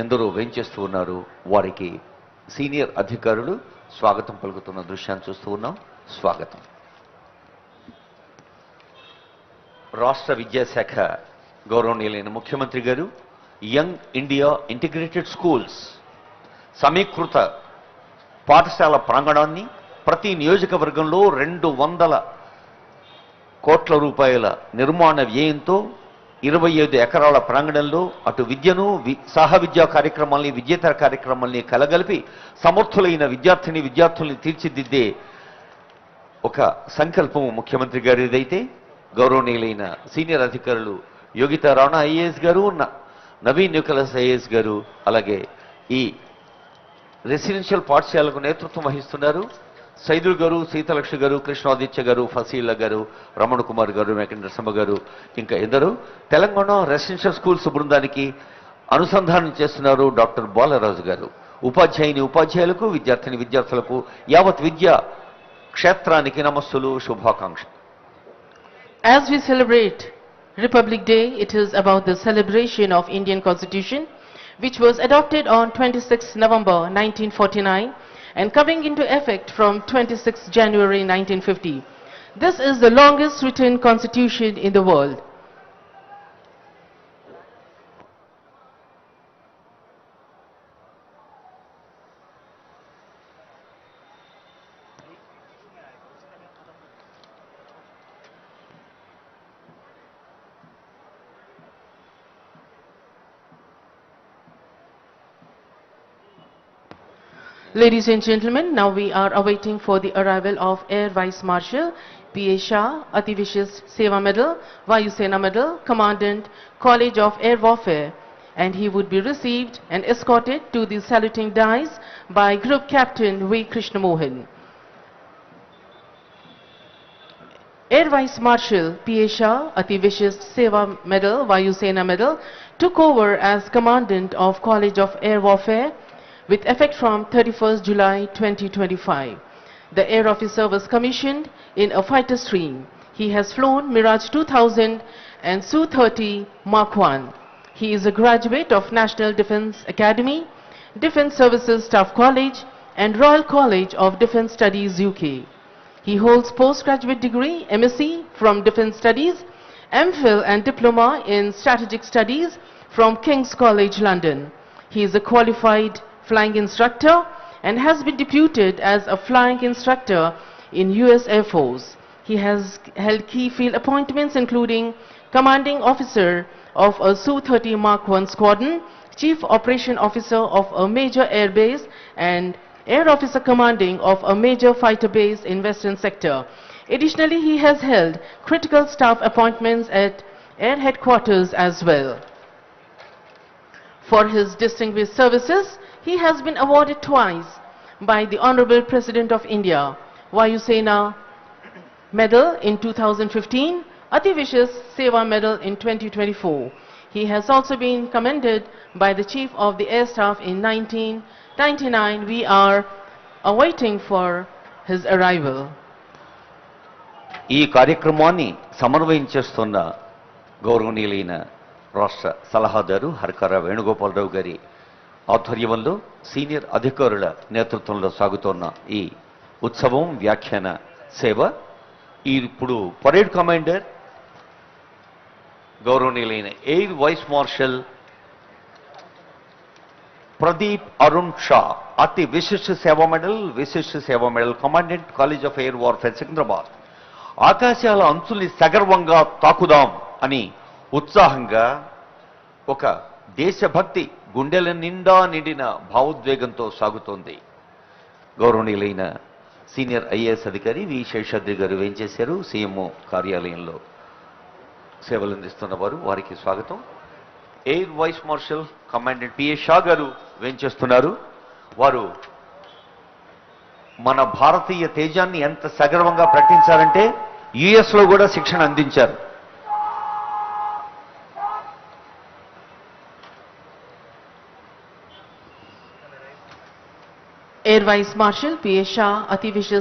ఎందరో వేంచేస్తూ ఉన్నారు. వారికి సీనియర్ అధికారులు స్వాగతం పలుకుతున్న దృశ్యాన్ని చూస్తూ ఉన్నాం. స్వాగతం. రాష్ట్ర విద్యాశాఖ గౌరవనీయులైన ముఖ్యమంత్రి గారు యంగ్ ఇండియా ఇంటిగ్రేటెడ్ స్కూల్స్ సమీకృత పాఠశాల ప్రాంగణాన్ని ప్రతి నియోజకవర్గంలో 200 కోట్ల రూపాయల నిర్మాణ వ్యయంతో 25 ఎకరాల ప్రాంగణంలో అటు విద్యను సహ విద్యా కార్యక్రమాల్ని విద్యేతర కార్యక్రమాల్ని కలగలిపి సమర్థులైన విద్యార్థుల్ని తీర్చిదిద్దే ఒక సంకల్పం ముఖ్యమంత్రి గారిదైతే గౌరవనీయులైన సీనియర్ అధికారులు యోగితా రాణా ఐఏఎస్ గారు, నవీన్ నికోలస్ ఐఏఎస్ గారు, అలాగే ఈ రెసిడెన్షియల్ పాఠశాలకు నేతృత్వం వహిస్తున్నారు. సైదుల్ గారు, సీతలక్ష్మి గారు, కృష్ణాదిత్య గారు, ఫసీలా గారు, రమణ కుమార్ గారు, వెంకటరసమ్మ గారు, ఇంకా ఎందరో తెలంగాణ రెసిడెన్షియల్ స్కూల్స్ బృందానికి అనుసంధానం చేస్తున్నారు డాక్టర్ బాలరాజు గారు. ఉపాధ్యాయులకు, విద్యార్థులకు యావత్ విద్యా క్షేత్రానికి నమస్సులు, శుభాకాంక్షలు. As we celebrate Republic Day, it is about the celebration of Indian Constitution, which was adopted on 26 November 1949 and coming into effect from 26 January 1950. This is the longest written constitution in the world. Ladies and gentlemen, now we are awaiting for the arrival of Air Vice Marshal P.A. Shah, Ativishis Seva Medal, Vayu Sena Medal, Commandant, College of Air Warfare, and he would be received and escorted to the saluting dais by Group Captain V. Krishna Mohan. Air Vice Marshal P.A. Shah, Ativishis Seva Medal, Vayu Sena Medal, took over as Commandant of College of Air Warfare with effect from 31st July 2025. The Air Officer was commissioned in a fighter stream. He has flown Mirage 2000 and Su-30 Mark 1. He is a graduate of National Defence Academy, Defence Services Staff College and Royal College of Defence Studies UK. He holds postgraduate degree MSc from Defence Studies, MPhil and Diploma in Strategic Studies from King's College London. He is a qualified flying instructor and has been deputed as a flying instructor in US Air Force. He has held key field appointments including Commanding Officer of a Su-30 Mark 1 Squadron, Chief Operation Officer of a major air base and Air Officer Commanding of a major fighter base in Western Sector. Additionally, he has held critical staff appointments at Air Headquarters as well. For his distinguished services, he has been awarded twice by the Honorable President of India, Vayu Sena Medal in 2015, Ativishis Seva Medal in 2024. He has also been commended by the Chief of the Air Staff in 1999. We are awaiting for his arrival. ఈ కార్యక్రమాన్ని సమన్వయం చేస్తున్న గౌరవనీయులైన రాష్ట్ర సలహాదారు హర్కర వేణుగోపాలరావు గారి ఆధ్వర్యంలో senior అధికారుల నేతృత్వంలో సాగుతున్న ఈ ఉత్సవం వ్యాఖ్యాన సేవ ఇప్పుడు పరేడ్ కమాండర్ గౌరవనీయులైన air vice marshal Pradeep Arun Shah, అతి విశిష్ట సేవా medal, commandant college of air warfare Secunderabad. ఆకాశాల అంచుల్ని సగర్వంగా తాకుదాం అని ఉత్సాహంగా ఒక దేశభక్తి గుండెల నిండా నిండిన భావోద్వేగంతో సాగుతోంది. గౌరవనీయులైన సీనియర్ ఐఏఎస్ అధికారి వి శేషాద్రి గారు వేంచేశారు. సీఎంఓ కార్యాలయంలో సేవలు అందిస్తున్న వారు, వారికి స్వాగతం. Air vice marshal commandant P A Shah గారు వేంచేస్తున్నారు. వారు మన భారతీయ తేజాన్ని ఎంత సగర్వంగా ప్రకటించారంటే యుఎస్ లో కూడా శిక్షణ అందించారు. Air Vice Marshal P.A. Shah, Ativishis